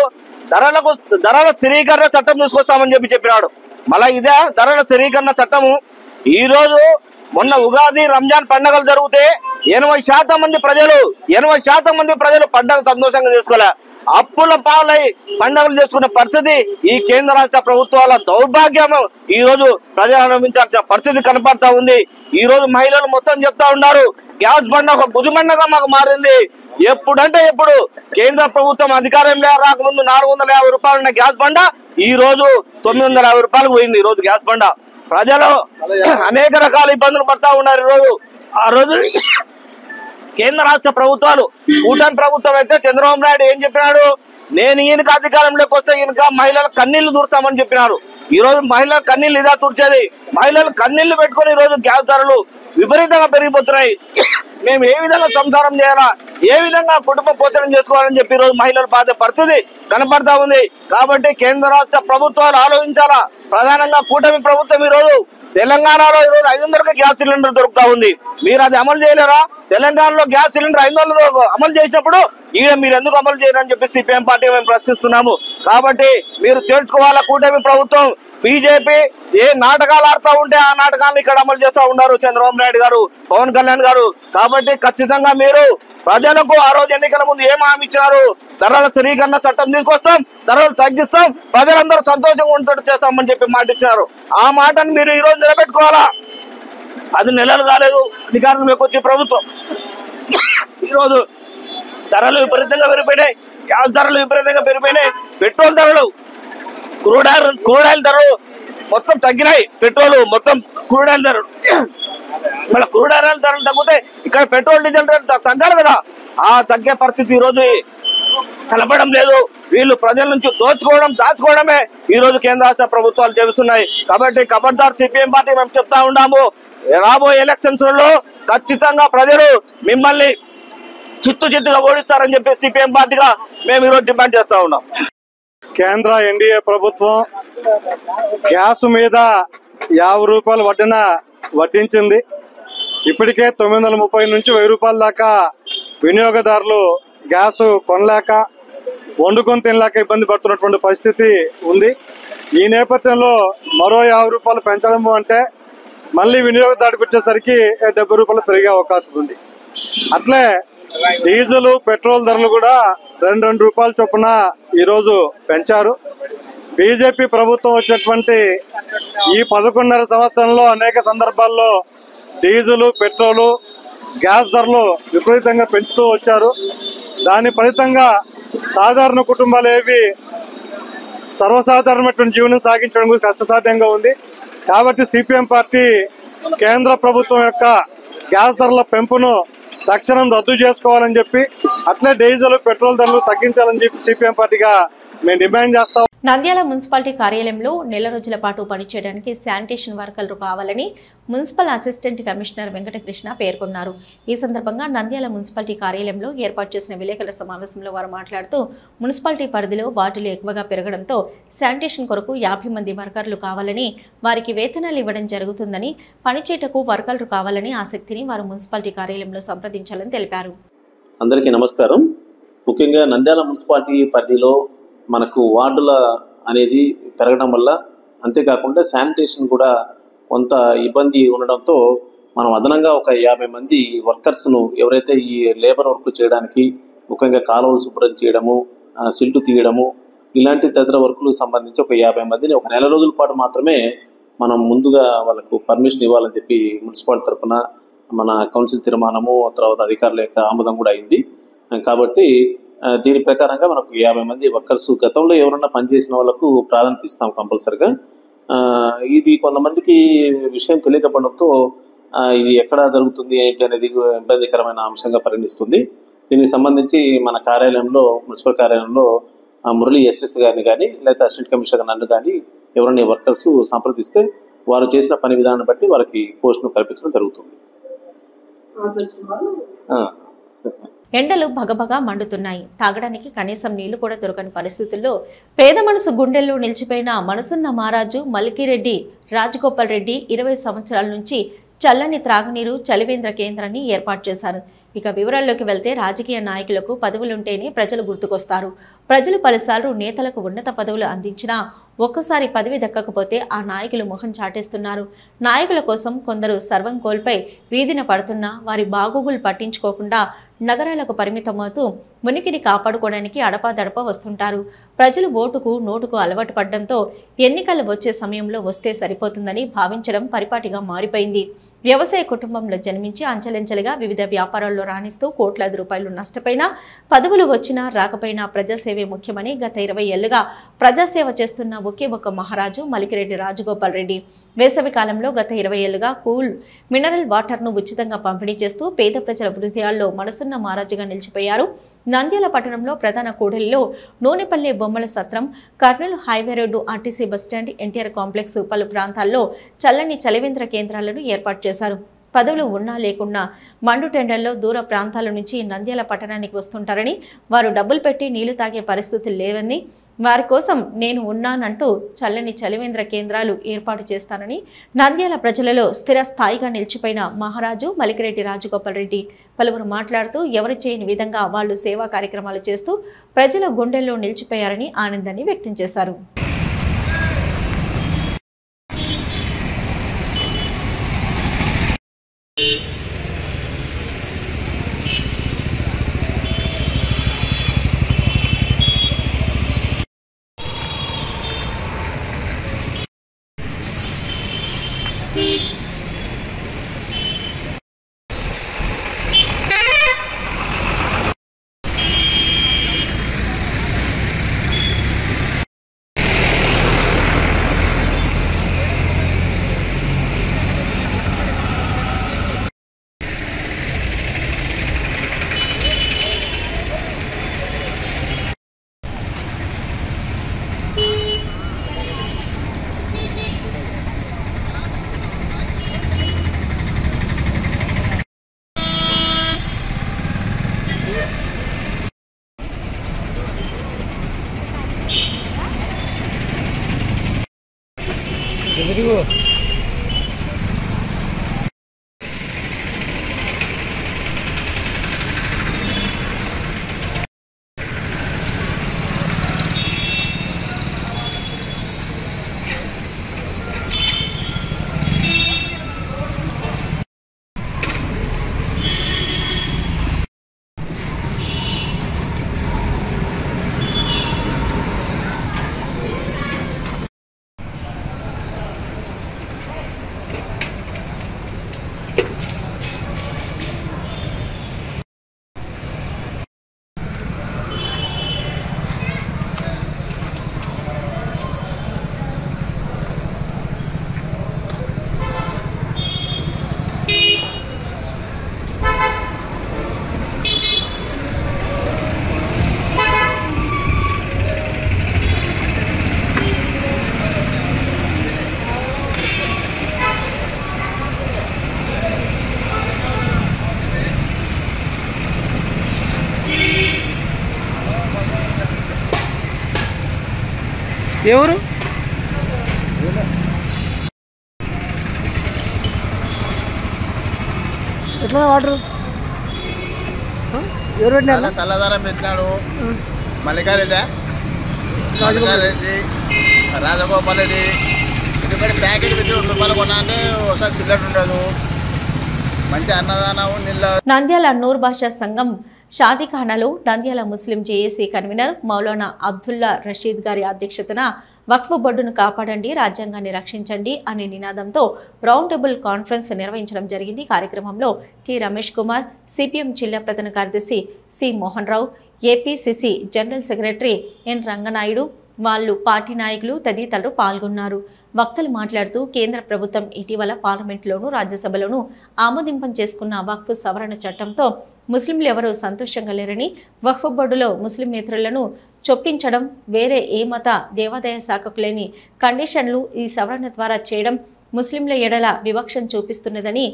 ధరల స్థిరీకరణ చట్టం తీసుకొస్తామని చెప్పినాడు. మళ్ళా ఇదే ధరల స్థిరీకరణ చట్టము ఈ రోజు మొన్న ఉగాది, రంజాన్ పండుగలు జరిగితే 80% మంది ప్రజలు పండుగ సంతోషంగా చేసుకోలే. అప్పుల పాలై పండుగలు చేసుకున్న పరిస్థితి ఈ కేంద్ర రాష్ట్ర ప్రభుత్వాల దౌర్భాగ్యం ఈ రోజు ప్రజలు అనుభవించాల్సిన పరిస్థితి కనపడతా ఉంది. ఈ రోజు మహిళలు మొత్తం చెప్తా ఉన్నారు, గ్యాస్ బండ ఒక గుదిబండగా మాకు మారింది. ఎప్పుడంటే ఎప్పుడు కేంద్ర ప్రభుత్వం అధికారంలో రాకముందు 450 రూపాయలు ఉన్న గ్యాస్ బండ ఈ రోజు 950 రూపాయలకు పోయింది. ఈ రోజు గ్యాస్ బండ ప్రజలు అనేక రకాల ఇబ్బందులు పడతా ఉన్నారు. ఆ రోజు కేంద్ర రాష్ట్ర ప్రభుత్వాలు, కూటమి ప్రభుత్వం అయితే చంద్రబాబు నాయుడు ఏం చెప్పినాడు? నేను ఈయనక అధికారంలోకి వస్తే ఈయనక మహిళల కన్నీళ్లు తుడతామని చెప్పినారు. ఈ రోజు మహిళల కన్నీళ్లు ఇదా తుడిచేది? మహిళలు కన్నీళ్లు పెట్టుకుని ఈ రోజు గ్యాస్ ధరలు విపరీతంగా పెరిగిపోతున్నాయి. మేము ఏ విధంగా సంసారం చేయాలా, ఏ విధంగా కుటుంబ పోషణ చేసుకోవాలని చెప్పి ఈ రోజు మహిళలు బాధ పరిస్థితి కనపడతా ఉంది. కాబట్టి కేంద్ర రాష్ట్ర ప్రభుత్వాలు ఆలోచించాలా. ప్రధానంగా కూటమి ప్రభుత్వం ఈ రోజు తెలంగాణలో ఈ రోజు 500కి గ్యాస్ సిలిండర్ దొరుకుతా ఉంది. మీరు అది అమలు చేయలేరా? తెలంగాణలో గ్యాస్ సిలిండర్ 500 అమలు చేసినప్పుడు మీరు ఎందుకు అమలు చేయరని చెప్పి సిపిఎం పార్టీ మేము ప్రశ్నిస్తున్నాము. కాబట్టి మీరు తెలుసుకోవాలా, కూటమి ప్రభుత్వం బీజేపీ ఏ నాటకాలు ఆడుతూ ఉంటే ఆ నాటకాలను ఇక్కడ అమలు చేస్తూ ఉన్నారు చంద్రబాబు నాయుడు గారు, పవన్ కళ్యాణ్ గారు. కాబట్టి ఖచ్చితంగా మీరు ప్రజలకు ఆ రోజు ఎన్నికల ముందు ఏం హామీ ఇచ్చినారు? ధరల స్థిరీకరణ చట్టం తీసుకొస్తాం, ధరలు తగ్గిస్తాం, ప్రజలందరూ సంతోషంగా ఉండేట్టు చేస్తామని చెప్పి మాట ఇచ్చినారు. ఆ మాటను మీరు ఈ రోజు నిలబెట్టుకోవాలా. అది నెలలు కాలేదు అధికారంలోకి వచ్చే ప్రభుత్వం. ఈరోజు ధరలు విపరీతంగా పెరిగిపోయినాయి, గ్యాస్ ధరలు విపరీతంగా పెరిగిపోయినాయి, పెట్రోల్ ధరలు, క్రూడ్ ఆయిల్ ధరలు మొత్తం తగ్గినాయి. పెట్రోల్ మొత్తం క్రూడ్ ఆయిల్ ధరలు, మళ్ళీ క్రూడ్ ఆయిల్ ధరలు తగ్గితే ఇక్కడ పెట్రోల్ డీజిల్ ధరలు తగ్గాలి కదా. ఆ తగ్గే పరిస్థితి ఈ రోజు కనపడం లేదు. వీళ్ళు ప్రజల నుంచి దాచుకోవడమే ఈ రోజు కేంద్ర రాష్ట్ర ప్రభుత్వాలు చేస్తున్నాయి. కాబట్టి ఖబర్దార్ సిపిఎం పార్టీ మేము చెప్తా ఉన్నాము, రాబోయే ఎలక్షన్స్ లో ఖచ్చితంగా ప్రజలు మిమ్మల్ని చిత్తుగా ఓడిస్తారని చెప్పి సిపిఎం పార్టీగా మేము ఈరోజు డిమాండ్ చేస్తా ఉన్నాం. కేంద్ర ఎన్డీఏ ప్రభుత్వం గ్యాస్ మీద 50 రూపాయలు వడ్డించింది. ఇప్పటికే 930 నుంచి 1000 రూపాయల దాకా వినియోగదారులు గ్యాస్ కొనలేక, వండుకొని తినలేక ఇబ్బంది పడుతున్నటువంటి పరిస్థితి ఉంది. ఈ నేపథ్యంలో మరో 50 రూపాయలు పెంచడము అంటే మళ్ళీ వినియోగదారుడికి వచ్చేసరికి 70 రూపాయలు పెరిగే అవకాశం ఉంది. అట్లే డీజిల్, పెట్రోల్ ధరలు కూడా 2 రూపాయల చొప్పున ఈరోజు పెంచారు. బీజేపీ ప్రభుత్వం వచ్చినటువంటి ఈ 11.5 సంవత్సరంలో అనేక సందర్భాల్లో డీజిల్, పెట్రోలు, గ్యాస్ ధరలు విపరీతంగా పెంచుతూ వచ్చారు. దాని ఫలితంగా సాధారణ కుటుంబాలు ఏవి సర్వసాధారణమైనటువంటి జీవనం సాగించడం కూడా కష్టసాధ్యంగా ఉంది. కాబట్టి సిపిఎం పార్టీ కేంద్ర ప్రభుత్వం యొక్క గ్యాస్ ధరల పెంపును తక్షణం రద్దు చేసుకోవాలని చెప్పి, అట్లే డీజిల్, పెట్రోల్ ధరలు తగ్గించాలని చెప్పి సిపిఎం పార్టీగా మేము డిమాండ్ చేస్తాం. నంద్యాల మున్సిపాలిటీ కార్యాలయంలో నెల రోజుల పాటు పనిచేయడానికి శానిటేషన్ వర్కర్లు కావాలని మున్సిపల్ అసిస్టెంట్ కమిషనర్ వెంకటకృష్ణ పేర్కొన్నారు. ఈ సందర్భంగా నంద్యాల మున్సిపాలిటీ కార్యాలయంలో ఏర్పాటు చేసిన విలేకరుల సమావేశంలో వారు మాట్లాడుతూ, మున్సిపాలిటీ పరిధిలో వార్డులు ఎక్కువగా పెరగడంతో శానిటేషన్ కొరకు 50 మంది వర్కర్లు కావాలని, వారికి వేతనాలు ఇవ్వడం జరుగుతుందని, పనిచేయటకు వర్కర్లు కావాలని ఆసక్తిని వారు మున్సిపాలిటీ కార్యాలయంలో సంప్రదించాలని తెలిపారు. అందరికీ నమస్కారం. ముఖ్యంగా నంద్యాల మున్సిపాలిటీ పరిధిలో మనకు వార్డుల అనేది పెరగడం వల్ల, అంతేకాకుండా శానిటేషన్ కూడా కొంత ఇబ్బంది ఉండడంతో మనం అదనంగా ఒక 50 మంది వర్కర్స్ను, ఎవరైతే ఈ లేబర్ వర్క్ చేయడానికి, ముఖ్యంగా కాలువలు శుభ్రం చేయడము, సిల్టు తీయడము, ఇలాంటి తదితర వర్కులకు సంబంధించి ఒక 50 మందిని ఒక నెల రోజుల పాటు మాత్రమే మనం ముందుగా వాళ్ళకు పర్మిషన్ ఇవ్వాలని చెప్పి మున్సిపాలిటీ తరఫున మన కౌన్సిల్ తీర్మానము, తర్వాత అధికారుల యొక్క ఆమోదం కూడా అయింది. కాబట్టి దీని ప్రకారంగా మనకు 50 మంది వర్కర్స్, గతంలో ఎవరన్నా పనిచేసిన వాళ్ళకు ప్రాధాన్యత ఇస్తాం కంపల్సరిగా. ఇది కొంతమందికి విషయం తెలియకపోవడంతో ఇది ఎక్కడ జరుగుతుంది ఏంటి అనేది ఇబ్బందికరమైన అంశంగా పరిగణిస్తుంది. దీనికి సంబంధించి మన కార్యాలయంలో, మున్సిపల్ కార్యాలయంలో మురళి ఎస్ఎస్ గారిని కానీ, లేదా అసిస్టెంట్ కమిషనర్ నన్ను కానీ ఎవరైనా వర్కర్స్ సంప్రదిస్తే వారు చేసిన పని విధానాన్ని బట్టి వారికి పోస్టును కల్పించడం జరుగుతుంది. ఎండలు భగభగా మండుతున్నాయి. తాగడానికి కనీసం నీళ్లు కూడా దొరకని పరిస్థితుల్లో పేద మనసు గుండెల్లో నిలిచిపోయిన మనసున్న మహారాజు మల్కిరెడ్డి రాజగోపాల్ రెడ్డి 20 సంవత్సరాల నుంచి చల్లని త్రాగునీరు చలివేంద్ర కేంద్రాన్ని ఏర్పాటు చేశారు. ఇక వివరాల్లోకి వెళ్తే రాజకీయ నాయకులకు పదవులుంటేనే ప్రజలు గుర్తుకొస్తారు. ప్రజలు పలుసార్లు నేతలకు ఉన్నత పదవులు అందించినా ఒక్కసారి పదవి దక్కకపోతే ఆ నాయకులు ముఖం చాటేస్తున్నారు. నాయకుల కోసం కొందరు సర్వం కోల్పై వీధిన పడుతున్నా వారి బాగోగులు పట్టించుకోకుండా నగరాలకు పరిమితమవుతూ మునికిని కాపాడుకోవడానికి అడపాదడప వస్తుంటారు. ప్రజలు ఓటుకు నోటుకు అలవాటు పడడంతో ఎన్నికలు వచ్చే సమయంలో వస్తే సరిపోతుందని భావించడం పరిపాటిగా మారిపోయింది. వ్యవసాయ కుటుంబంలో జన్మించి అంచెలంచెలుగా వివిధ వ్యాపారాల్లో రాణిస్తూ కోట్లాది రూపాయలు నష్టపోయినా పదవులు వచ్చినా రాకపోయినా ప్రజాసేవే ముఖ్యమని గత 20 ఏళ్లుగా ప్రజాసేవ చేస్తున్న ఒకే ఒక్క మహారాజు మల్కిరెడ్డి రాజగోపాల్ రెడ్డి. వేసవి కాలంలో గత 20 ఏళ్లుగా కూల్ మినరల్ వాటర్ను ఉచితంగా పంపిణీ చేస్తూ పేద ప్రజల హృదయాల్లో మనసున్న మహారాజుగా నిలిచిపోయారు. నంద్యాల పట్టణంలో ప్రధాన కూడలిలో నూనెపల్లి బొమ్మల సత్రం, Kurnool highway road RTC bus stand, NTR complex పలు ప్రాంతాల్లో చల్లని చలివేంద్ర కేంద్రాలను ఏర్పాటు చేశారు. పదవులు ఉన్నా లేకున్నా మండు టెండర్లో దూర ప్రాంతాల నుంచి నంద్యాల పట్టణానికి వస్తుంటారని, వారు డబ్బులు పెట్టి నీళ్లు తాగే పరిస్థితులు లేవని, వారి కోసం నేను ఉన్నానంటూ చల్లని చలివేంద్ర కేంద్రాలు ఏర్పాటు చేస్తానని నంద్యాల ప్రజలలో స్థిర స్థాయిగా నిలిచిపోయిన మహారాజు మల్కిరెడ్డి రాజగోపాల్ రెడ్డి పలువురు మాట్లాడుతూ ఎవరు చేయని విధంగా వాళ్ళు సేవా కార్యక్రమాలు చేస్తూ ప్రజల గుండెల్లో నిలిచిపోయారని ఆనందాన్ని వ్యక్తం చేశారు. ఎవరు ఎట్లా వాటర్ ఎవరు పెట్టినారు? చల్లదారం పెట్టినాడు మల్లికారెడ్డి రాజగోపాల్ రెడ్డి. ఎందుకంటే ప్యాకెట్ పెట్టి 2 రూపాయలు కొన్నా అంటే ఒకసారి సిల్లర్ ఉండదు. మంచి అన్నదానం నీళ్ళ. నంద్యాల నూర్ భాషా సంఘం షాదీఖానాలో నంద్యాల ముస్లిం జేఏసీ కన్వీనర్ మౌలానా అబ్దుల్లా రషీద్ గారి అధ్యక్షతన వక్ఫ్ బోర్డును కాపాడండి, రాజ్యాంగాన్ని రక్షించండి అనే నినాదంతో రౌండ్ టేబుల్ కాన్ఫరెన్స్ నిర్వహించడం జరిగింది. కార్యక్రమంలో టి రమేష్ కుమార్, సిపిఎం జిల్లా ప్రధాన కార్యదర్శి C Mohan Rao, APCC general secretary N Ranganayudu, వాళ్ళు పార్టీ నాయకులు తదితరులు పాల్గొన్నారు. వక్తలు మాట్లాడుతూ కేంద్ర ప్రభుత్వం ఇటీవల పార్లమెంట్లోనూ రాజ్యసభలోనూ ఆమోదింపం చేసుకున్న వక్ఫ్ సవరణ చట్టంతో ముస్లింలు ఎవరూ సంతోషంగా లేరని, వక్ఫ్ బోర్డులో ముస్లిం నేతలను చొప్పించడం, వేరే ఏ మత దేవాదాయ శాఖకు లేని కండిషన్లు ఈ సవరణ ద్వారా చేయడం ముస్లింల ఎడల వివక్షను చూపిస్తున్నదని,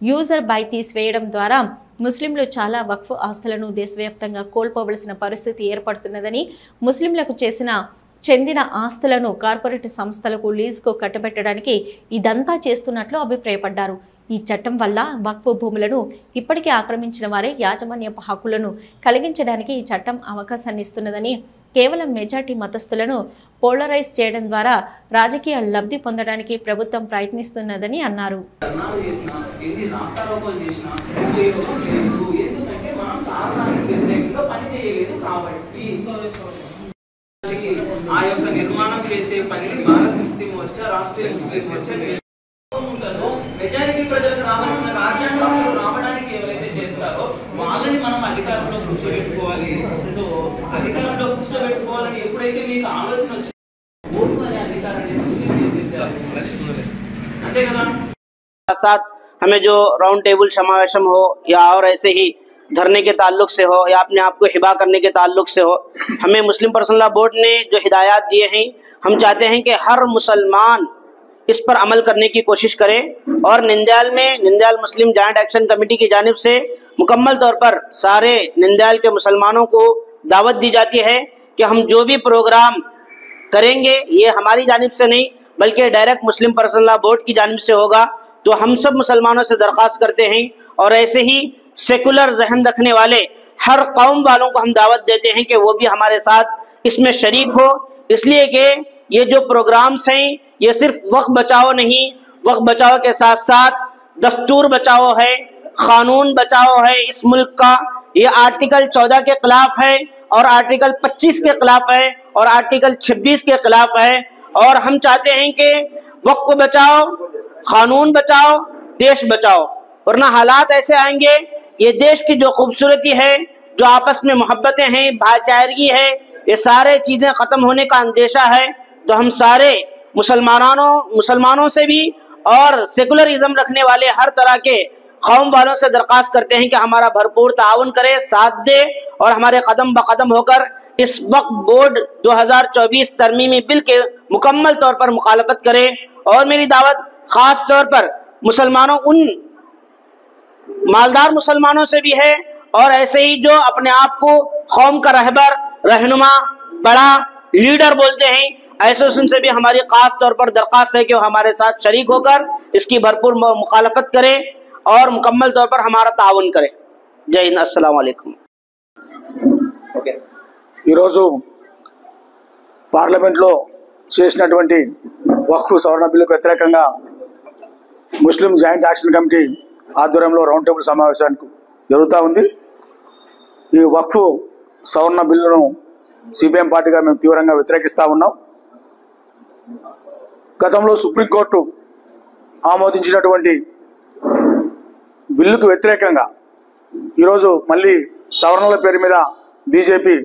యూజర్ బై తీసివేయడం ద్వారా ముస్లింలు చాలా వక్ఫ్ ఆస్తులను దేశవ్యాప్తంగా కోల్పోవలసిన పరిస్థితి ఏర్పడుతున్నదని, ముస్లింలకు చెందిన ఆస్తులను కార్పొరేట్ సంస్థలకు లీజుకు కట్టబెట్టడానికి ఇదంతా చేస్తున్నట్లు అభిప్రాయపడ్డారు. ఈ చట్టం వల్ల వక్ఫ్ భూములను ఇప్పటికే ఆక్రమించిన వారే యాజమాన్యపు హక్కులను కలిగించడానికి ఈ చట్టం అవకాశాన్ని ఇస్తున్నదని, కేవలం మెజార్టీ మతస్థులను పోలరైజ్ చేయడం ద్వారా రాజకీయ లబ్ధి పొందడానికి ప్రభుత్వం ప్రయత్నిస్తున్నదని అన్నారు. ఆ యొక్క నిర్మాణం చేసే పని భారత ముస్లిం మోర్చా, రాష్ట్రీయ ముస్లిం మోర్చా మెజారిటీ ప్రజలకు రావాల్సిన రాజ్యాంగంలో రావడానికి ఎవరైతే చేస్తారో వాళ్ళని మనం అధికారంలో కూర్చోబెట్టుకోవాలి. సో అధికారంలో కూర్చోబెట్టుకోవాలని ఎప్పుడైతే మీకు ఆలోచన వచ్చింది ఓటు అనే అధికారాన్ని చేసేసారు, అంతే కదా. साथ हमें जो राउंड टेबल समावेशम हो या और ऐसे ही धरने के ताल्लुक से हो या अपने आप को हिबा करने के ताल्लुक से हो, हमें मुस्लिम पर्सनल लॉ बोर्ड ने जो हिदायत दिए हैं, हम चाहते हैं कि हर मुसलमान इस पर अमल करने की कोशिश करे। और निंदयाल मुस्लिम जॉइंट एक्शन कमेटी की जानिब से मुकम्मल तौर पर सारे निंदयाल के मुसलमानों को दावत दी जाती है कि हम जो भी प्रोग्राम करेंगे ये हमारी जानिब से नहीं बल्कि डायरेक्ट मुस्लिम पर्सनल लॉ बोर्ड की जानिब से होगा। तो हम सब मुसलमानों से दरख्वास्त करते हैं और ऐसे ही सेकुलर जहन रखने वाले हर कौम वालों को हम दावत देते हैं कि वो भी हमारे साथ इसमें शरीक हो, इसलिए कि ये जो प्रोग्राम्स हैं ये सिर्फ वक्फ बचाओ नहीं, वक्फ बचाओ के साथ साथ दस्तूर बचाओ है, कानून बचाओ है इस मुल्क का। ये आर्टिकल 14 के खिलाफ है और आर्टिकल 25 के खिलाफ है और आर्टिकल 26 के खिलाफ है। और हम चाहते हैं कि वक्फ बचाओ, कानून बचाओ, देश बचाओ, वरना हालात ऐसे आएंगे ये देश की जो खूबसूरती है, जो आपस में मोहब्बतें हैं, भाईचारगी है, ये सारे चीजें खत्म होने का अंदेशा है। तो हम सारे मुसलमानों से भी और सेकुलरिज्म रखने वाले हर तरह के कौम वालों से दरख्वास्त करते हैं कि हमारा भरपूर ताउन करे, साथ दे और हमारे कदम ब कदम होकर इस वक्फ बोर्ड 2024 तरमीमी बिल के मुकम्मल तौर पर मुखालफत करे। और मेरी दावत खास तौर पर मुसलमानों, उन मालदार मुसलमानों से भी है और ऐसे ही जो अपने आप को कौम का रहबर, रहनुमा, बड़ा लीडर बोलते हैं, ऐसे उनसे भी हमारी खास तौर पर दरख्वास्त है कि वो हमारे साथ शरीक होकर इसकी भरपूर मुखालफत करे और मुकम्मल तौर पर हमारा ताउन करे। जय हिंद, अस्सलाम वालेकुम। ఈరోజు పార్లమెంట్లో చేసినటువంటి వక్ఫ్ సవరణ బిల్లుకు వ్యతిరేకంగా ముస్లిం జాయింట్ యాక్షన్ కమిటీ ఆధ్వర్యంలో రౌండ్ టేబుల్ సమావేశానికి జరుగుతూ ఉంది. ఈ వక్ఫ్ సవరణ బిల్లును సిపిఎం పార్టీగా మేము తీవ్రంగా వ్యతిరేకిస్తూ ఉన్నాం. గతంలో సుప్రీంకోర్టు ఆమోదించినటువంటి బిల్లుకు వ్యతిరేకంగా ఈరోజు మళ్ళీ సవరణల పేరు మీద బీజేపీ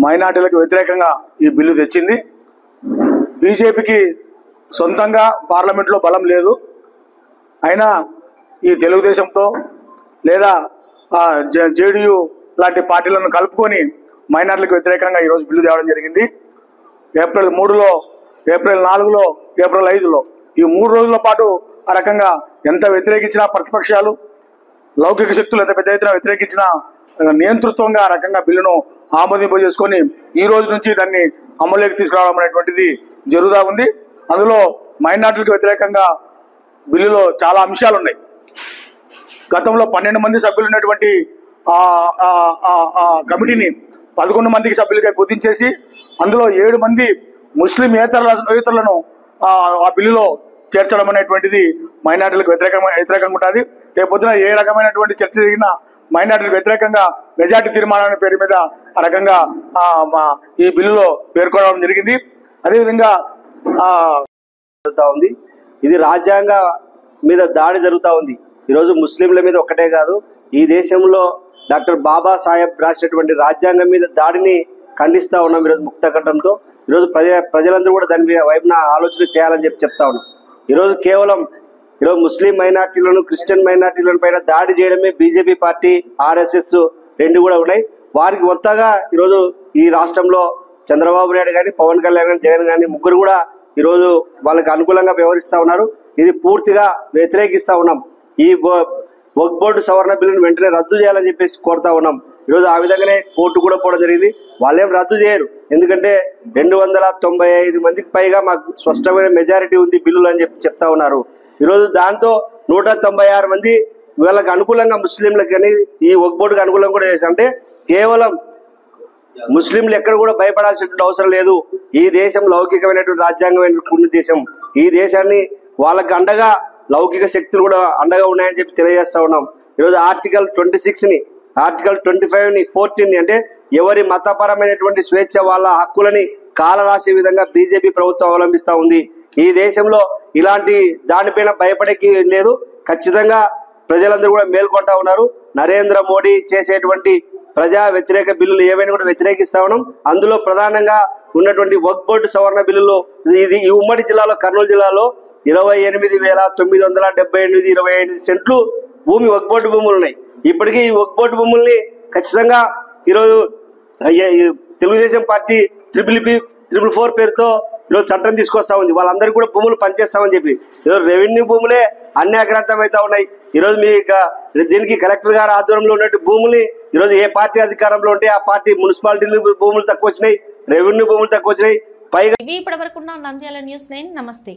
మైనార్టీలకు వ్యతిరేకంగా ఈ బిల్లు తెచ్చింది. బీజేపీకి సొంతంగా పార్లమెంట్లో బలం లేదు, అయినా ఈ తెలుగుదేశంతో లేదా జేడీయూ లాంటి పార్టీలను కలుపుకొని మైనార్టీలకు వ్యతిరేకంగా ఈరోజు బిల్లు తేవడం జరిగింది. ఏప్రిల్ 3లో, ఏప్రిల్ 4లో, ఏప్రిల్ 5లో ఈ 3 రోజుల పాటు ఆ రకంగా ఎంత వ్యతిరేకించినా ప్రతిపక్షాలు, లౌకిక శక్తులు ఎంత పెద్ద ఎత్తున వ్యతిరేకించిన నియంతృత్వంగా ఆ రకంగా బిల్లును ఆమోదింపజేసుకొని ఈ రోజు నుంచి దాన్ని అమలులోకి తీసుకురావడం అనేటువంటిది జరుగుతూ ఉంది. అందులో మైనార్టీలకు వ్యతిరేకంగా బిల్లులో చాలా అంశాలు ఉన్నాయి. గతంలో 12 మంది సభ్యులు ఉన్నటువంటి కమిటీని 11 మందికి సభ్యులుగా గుర్తించేసి అందులో 7 మంది ముస్లిం ఏతరులను ఆ బిల్లులో చేర్చడం అనేటువంటిది మైనార్టీలకు వ్యతిరేకంగా ఉంటుంది. రేపొద్దున ఏ రకమైనటువంటి చర్చ జరిగినా మైనార్టీలకు వ్యతిరేకంగా మెజార్టీ తీర్మానం పేరు మీద ఆ రకంగా ఈ బిల్లులో పేర్కొనడం జరిగింది. అదేవిధంగా జరుగుతూ ఉంది, ఇది రాజ్యాంగ మీద దాడి జరుగుతూ ఉంది. ఈరోజు ముస్లింల మీద ఒక్కటే కాదు, ఈ దేశంలో డాక్టర్ బాబాసాహెబ్ రాసినటువంటి రాజ్యాంగం మీద దాడిని ఖండిస్తూ ఉన్నాం. ఈరోజు ముక్తకంఠంతో ఈరోజు ప్రజలందరూ కూడా దాని వైపున ఆలోచన చేయాలని చెప్తా ఉన్నాం. ఈరోజు కేవలం ముస్లిం మైనార్టీలను, క్రిస్టియన్ మైనార్టీలను పైన దాడి చేయడమే బీజేపీ పార్టీ, ఆర్ఎస్ఎస్ రెండు కూడా ఉన్నాయి. వారికి మొత్తగా ఈరోజు ఈ రాష్ట్రంలో చంద్రబాబు నాయుడు కానీ, పవన్ కళ్యాణ్ కానీ, జగన్ కానీ ముగ్గురు కూడా ఈరోజు వాళ్ళకి అనుకూలంగా వ్యవహరిస్తా ఉన్నారు. ఇది పూర్తిగా వ్యతిరేకిస్తా ఉన్నాం. ఈ వక్ఫ్ బోర్డు సవరణ బిల్లును వెంటనే రద్దు చేయాలని చెప్పేసి కోరుతా ఉన్నాం. ఈరోజు ఆ విధంగానే కోర్టు కూడా పోవడం జరిగింది. వాళ్ళేం రద్దు చేయరు, ఎందుకంటే 295 మందికి పైగా మాకు స్పష్టమైన మెజారిటీ ఉంది బిల్లులు అని చెప్తా ఉన్నారు. ఈరోజు దాంతో 196 మంది వీళ్ళకి అనుకూలంగా ముస్లింలకు కానీ ఈ వక్ఫ్ బోర్డుకు అనుకూలంగా కూడా చేశారు. అంటే కేవలం ముస్లింలు ఎక్కడ కూడా భయపడాల్సినటువంటి అవసరం లేదు. ఈ దేశం లౌకికమైనటువంటి రాజ్యాంగమైనటువంటి దేశం. ఈ దేశాన్ని వాళ్ళకి అండగా లౌకిక శక్తులు కూడా అండగా ఉన్నాయని చెప్పి తెలియజేస్తా ఉన్నాం. ఈరోజు ఆర్టికల్ 26ని, ఆర్టికల్ 25ని, 14ని అంటే ఎవరి మతపరమైనటువంటి స్వేచ్ఛ వాళ్ళ హక్కులని కాలరాసే విధంగా బీజేపీ ప్రభుత్వం అవలంబిస్తా ఉంది. ఈ దేశంలో ఇలాంటి దానిపైన భయపడేకి లేదు. ఖచ్చితంగా ప్రజలందరూ కూడా మేల్కొంటా ఉన్నారు. నరేంద్ర మోడీ చేసేటువంటి ప్రజా వ్యతిరేక బిల్లులు ఏవైనా కూడా వ్యతిరేకిస్తా ఉన్నాం. అందులో ప్రధానంగా ఉన్నటువంటి వక్ఫ్ బోర్డు సవరణ బిల్లులు ఈ ఉమ్మడి జిల్లాలో, కర్నూలు జిల్లాలో 28,978 25 సెంట్లు భూమి వక్ఫ్ బోర్డు భూములు ఉన్నాయి. ఇప్పటికీ ఈ వక్ఫ్ బోర్డు భూముల్ని ఖచ్చితంగా ఈరోజు తెలుగుదేశం పార్టీ 444 పేరుతో ఈరోజు చట్టం తీసుకొస్తా ఉంది. వాళ్ళందరికీ కూడా భూములు పనిచేస్తామని చెప్పి ఈరోజు రెవెన్యూ భూములే అన్యాక్రాంతం అవుతా ఉన్నాయి. ఈరోజు మీ దీనికి కలెక్టర్ గారి ఆధ్వర్యంలో ఉన్నట్టు భూముల్ని ఈరోజు ఏ పార్టీ అధికారంలో ఉంటే ఆ పార్టీ మున్సిపాలిటీ భూములు తక్కువ వచ్చినాయి, రెవెన్యూ భూములు తక్కువ వచ్చినాయి. పైగా ఇప్పటివరకు నంద్యాల న్యూస్ 9 నమస్తే.